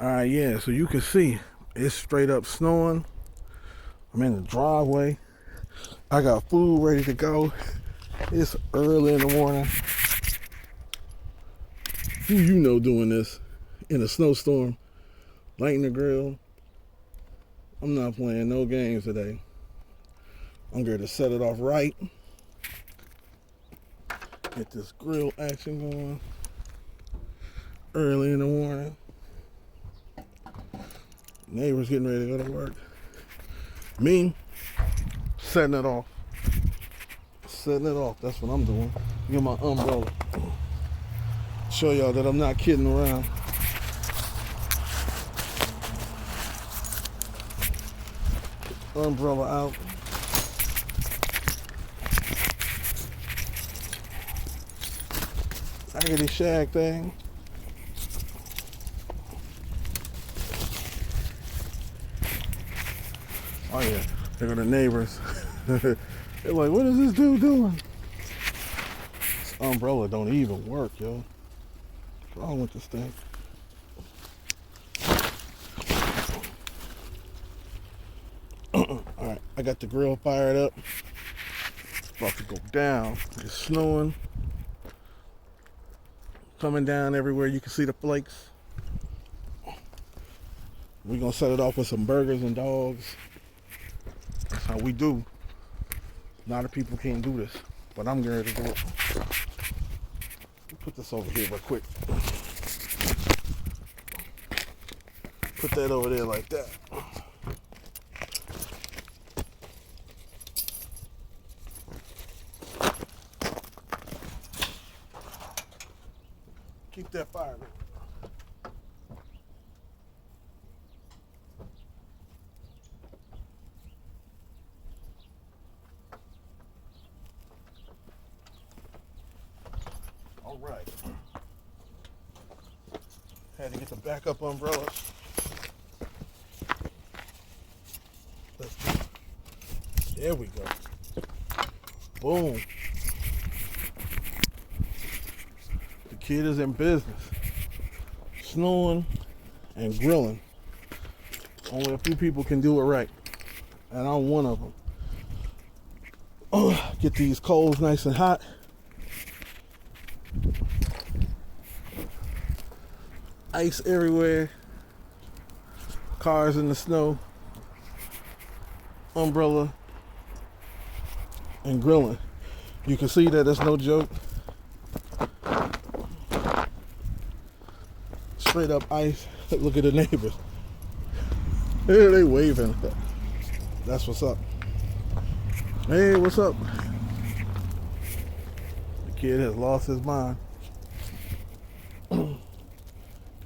Alright, yeah, so you can see it's straight up snowing. I'm in the driveway. I got food ready to go. It's early in the morning. Who you know doing this in a snowstorm, lighting the grill? I'm not playing no games today. I'm going to set it off right. Get this grill action going early in the morning. Neighbors getting ready to go to work. Me, setting it off. Setting it off, that's what I'm doing. Get my umbrella. Show y'all that I'm not kidding around. Umbrella out. Raggedy shag thing. Oh yeah, there go the neighbors. They're like, what is this dude doing? This umbrella don't even work, yo. What's wrong with this thing? Alright, I got the grill fired up. It's about to go down. It's snowing. Coming down everywhere. You can see the flakes. We're gonna set it off with some burgers and dogs. That's how we do. A lot of people can't do this, but I'm ready to do it. Put this over here real quick. Put that over there like that. Keep that fire. All right. Had to get the backup umbrella. There we go. Boom. The kid is in business. Snowing and grilling. Only a few people can do it right. And I'm one of them. Get these coals nice and hot. Ice everywhere. Cars in the snow. Umbrella. And grilling. You can see that it's no joke. Straight up ice. Look at the neighbors. They waving. That's what's up. Hey, what's up? The kid has lost his mind.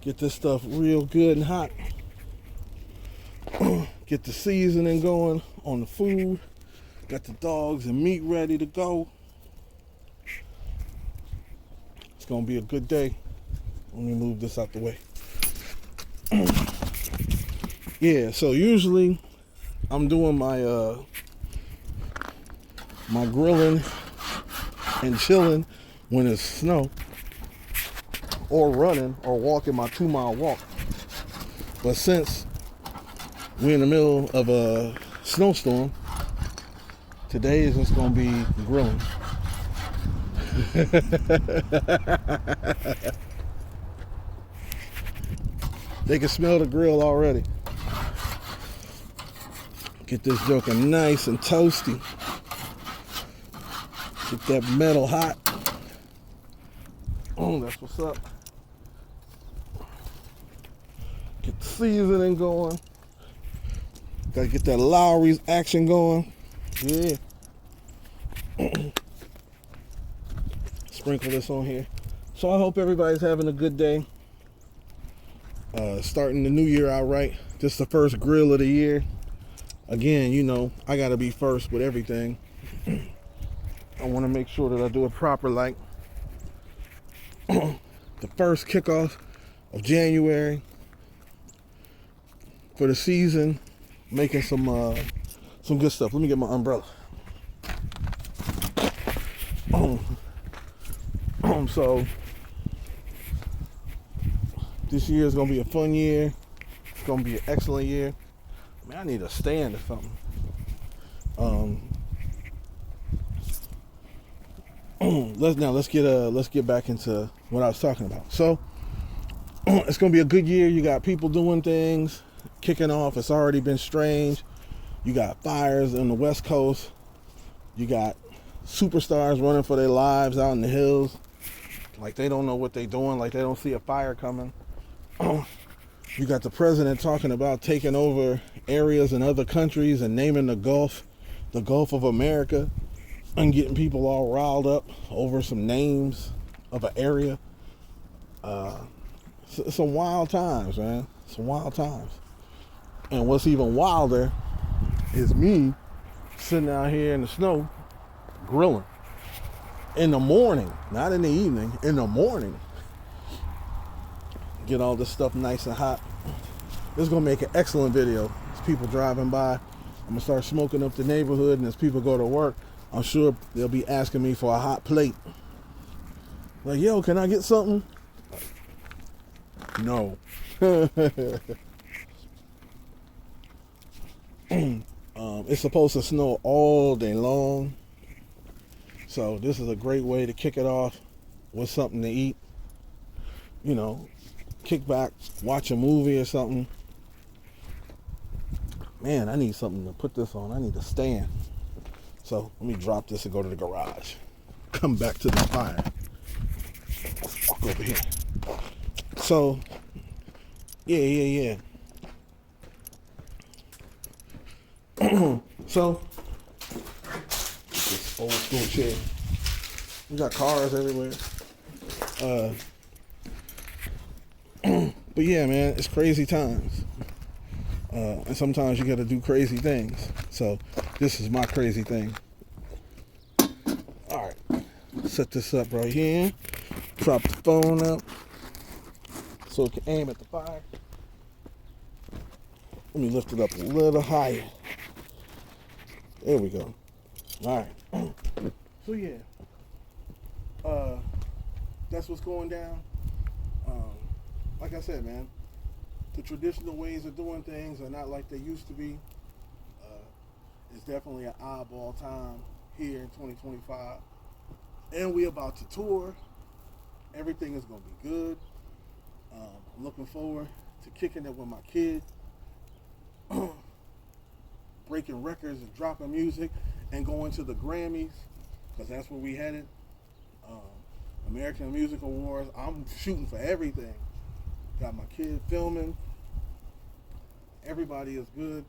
Get this stuff real good and hot. Get the seasoning going on the food. Got the dogs and meat ready to go. It's gonna be a good day. Let me move this out the way. Yeah, so usually I'm doing my my grilling and chilling when it's snow, or running or walking my 2-mile walk. But since we're in the middle of a snowstorm, today is just gonna be grilling. They can smell the grill already. Get this joker nice and toasty. Get that metal hot. Oh, that's what's up. Get the seasoning going. Gotta get that Lowry's action going. Yeah. Sprinkle this on here. So I hope everybody's having a good day. Starting the new year out right. This is the first grill of the year. Again, you know, I gotta be first with everything. I want to make sure that I do it proper, like the first kickoff of January for the season, making some good stuff. Let me get my umbrella. So this year is gonna be a fun year. gonna be an excellent year. Man, I need a stand or something. Let's get back into what I was talking about. So it's gonna be a good year. You got people doing things, kicking off. It's already been strange. You got fires on the West Coast. You got superstars running for their lives out in the hills, like they don't know what they're doing, like they don't see a fire coming. You got the president talking about taking over areas in other countries and naming the Gulf of America, and getting people all riled up over some names of an area. Some wild times, man. Some wild times. And what's even wilder is me sitting out here in the snow grilling in the morning, not in the evening, in the morning. Get all this stuff nice and hot. This is gonna make an excellent video. There's people driving by. I'm gonna start smoking up the neighborhood, and as people go to work, I'm sure they'll be asking me for a hot plate. Like, yo, can I get something? No. It's supposed to snow all day long. So this is a great way to kick it off with something to eat. You know, kick back, watch a movie or something. Man, I need something to put this on. I need a stand. So let me drop this and go to the garage. Come back to the fire. Let's walk over here. So, yeah. So, this old school chair. We got cars everywhere. But yeah, man, it's crazy times. And sometimes you gotta do crazy things. So, this is my crazy thing. Alright. Set this up right here. Prop the phone up so it can aim at the fire. Let me lift it up a little higher. There we go. Alright. So yeah. That's what's going down. Like I said, man, the traditional ways of doing things are not like they used to be. It's definitely an oddball time here in 2025. And we about to tour. Everything is going to be good. I'm looking forward to kicking it with my kid. Breaking records and dropping music and going to the Grammys, because that's where we headed. American Music Awards. I'm shooting for everything. Got my kid filming. Everybody is good.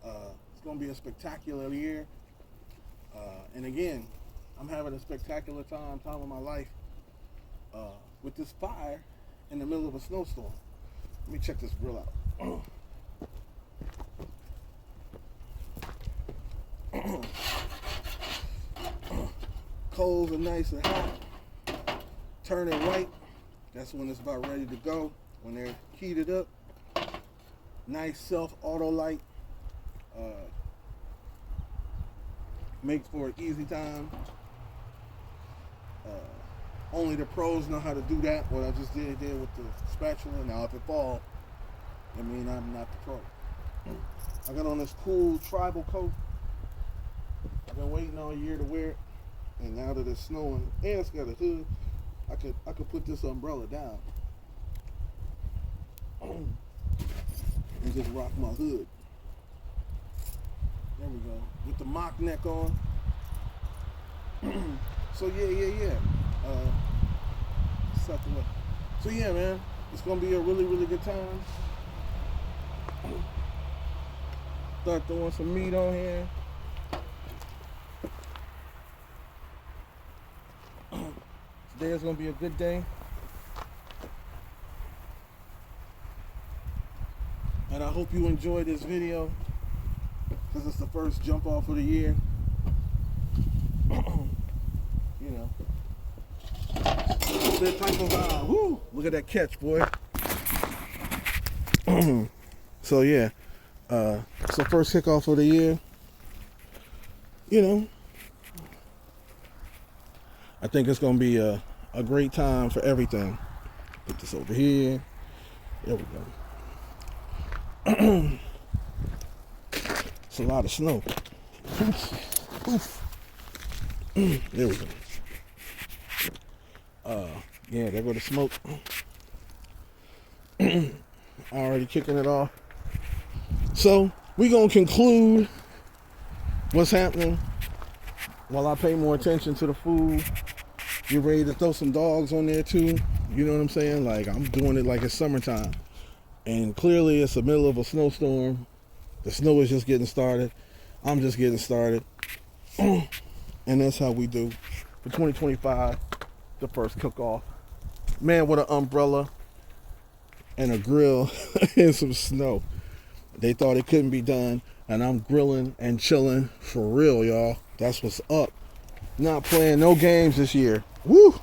It's going to be a spectacular year. And again, I'm having a spectacular time of my life with this fire in the middle of a snowstorm. Let me check this grill out. Coals are nice and hot. Turning white. That's when it's about ready to go. When they're heated up. Nice self-auto light. Makes for an easy time. Only the pros know how to do that. What I just did there with the spatula. Now if it falls, I mean I'm not the pro. I got on this cool tribal coat. I've been waiting all year to wear it, and now that it's snowing and it's got a hood, I could put this umbrella down and just rock my hood. There we go, with the mock neck on. So yeah. So yeah, man, it's gonna be a really, really good time. Start throwing some meat on here. Today is gonna be a good day. And I hope you enjoyed this video, because it's the first jump off of the year. You know, that type of woo! Look at that catch, boy. So yeah, it's the first kickoff of the year. You know, I think it's gonna be a great time for everything. Put this over here. There we go. It's a lot of snow. Poof, poof. There we go. Yeah, there go the smoke. Already kicking it off. So we gonna conclude what's happening while I pay more attention to the food. Get ready to throw some dogs on there too. You know what I'm saying? Like, I'm doing it like it's summertime. And clearly it's the middle of a snowstorm. The snow is just getting started. I'm just getting started. And that's how we do for 2025, the first cook-off. Man with an umbrella and a grill and some snow. They thought it couldn't be done, and I'm grilling and chilling for real, y'all. That's what's up. Not playing no games this year. Woo!